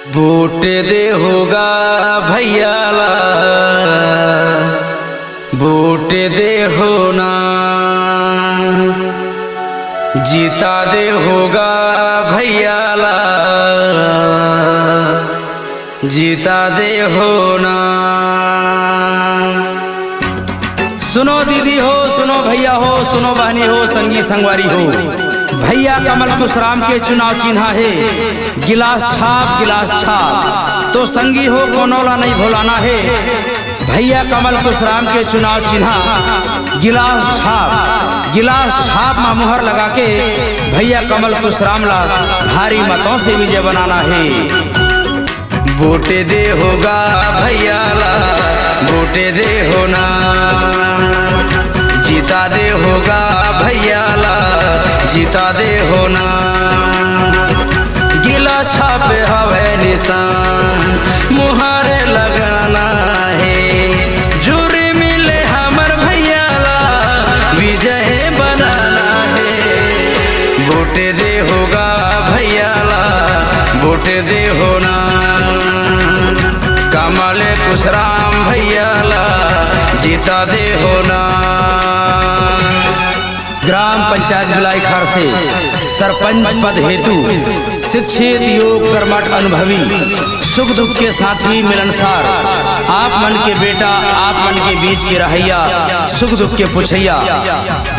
Vote दे होगा भैयाला, vote दे होना, जीता दे होगा भैयाला, जीता दे होना। सुनो दीदी हो, सुनो भैया हो, सुनो बहनी हो, संगी संगवारी हो, भैया कमल कुशराम के चुनाव चिन्ह है गिलास छाप, गिलास छाप। तो संगी हो कोनोला नहीं भुलाना है, भैया कमल कुशराम के चुनाव चिन्ह गिलास छाप, गिलास छाप में मुहर लगा के भैया कमल कुशराम ला भारी मतों से विजय बनाना है। वोट दे होगा भैयाला, वोट दे होना, जीता दे होगा भैयाला, जीता दे होना। गिलास छाप हवे निशान मुहारे लगाना है, जुरी मिले हमर भैयाला, विजय बनाना है। वोट दे होगा भैयाला, वोट दे होना, कमल कुशराम भैयाला, जीता दे होना। ग्राम पंचायत बिलाईखार से सरपंच पद हेतु शिक्षित योग कर्मठ अनुभवी सुख दुख के साथी मिलनसार, आप मन के बेटा, आप मन के बीच के रहैया, सुख दुख के पुछैया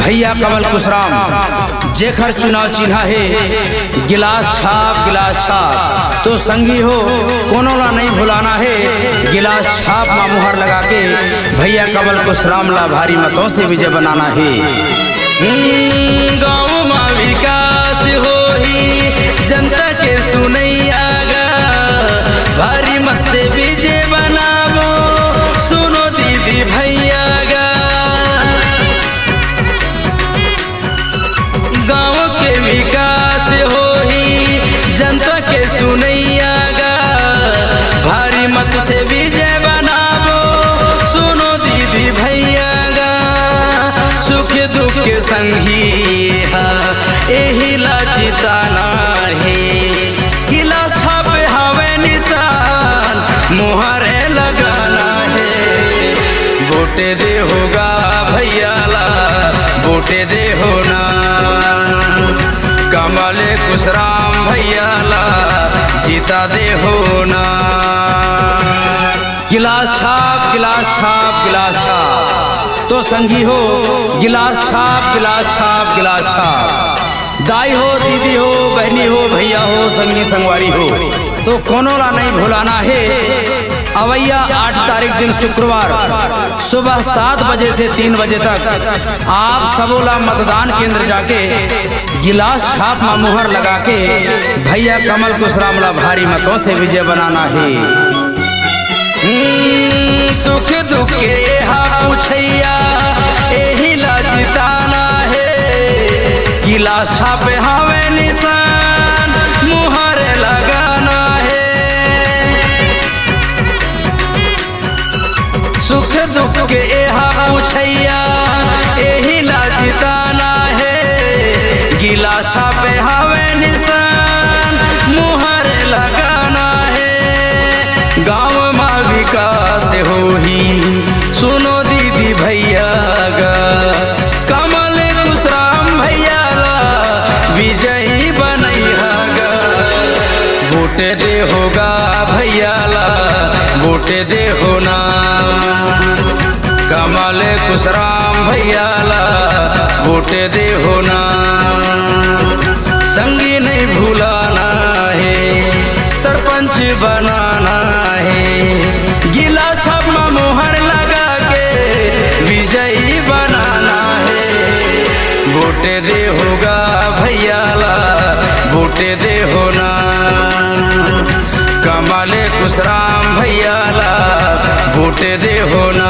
भैया कमल कुशराम जेखर चुनाव चिन्ह है गिलास छाप, गिलास छाप। तो संगी हो कोनोला नहीं भुलाना है, गिलास छाप में मुहर लगा के भैया कमल कुशराम ला भारी मतों से विजय बनाना है। गाँव में विकास हो ही जनता के सुनैया गा, भारी मत से विजय बनावो, सुनो दीदी भैया गा। गाँव के विकास हो ही जनता के सुनैया गा, भारी मत से विजय बनावो, सुनो दीदी भैया गा। सुख दुख के संगी एही ला जिताना है, गिलास छाप हवे निशान मुहरे लगाना है। वोट दे होगा भैयाला, वोट दे होना, कमल कुशराम भैयाला, जीता दे होना। गिलास छाप, गिलास छाप, गिलास छाप। तो संगी हो गिलास छाप, गिलास छाप, गिलास छाप। दाई हो, दीदी हो, बहनी हो, भैया हो, संगी संगवारी हो, तो कोनोला नहीं भुलाना है। अवैया 8 तारीख दिन शुक्रवार सुबह 7 बजे से 3 बजे तक आप सबोला मतदान केंद्र जाके गिलास छाप में मुहर लगा के भैया कमल कुशराम ला भारी मतों से विजय बनाना है। सुख दुख के पूछैया एही ला जिताना है, गिलास छाप हवे निशान मुहरे लगाना है। सुख दुख के पूछैया एही ला जिताना है, गिलास छाप हवे निशान मुहरे लगाना है। गाँव में विकास हो ही सुनो दीदी भैया गा, कमल कुशराम भैयाला, विजयी बनैया गा। वोट दे होगा भैयाला, वोट दे होना, कमल कुशराम भैयाला, वोट दे होना। संगी नहीं भुलाना है, सरपंच बनाना है, गिलास छाप में मुहर लगा के विजयी बनाना है। वोट दे होगा भैयाला, वोट दे होना, कमल कुशराम भैयाला, वोट दे होना।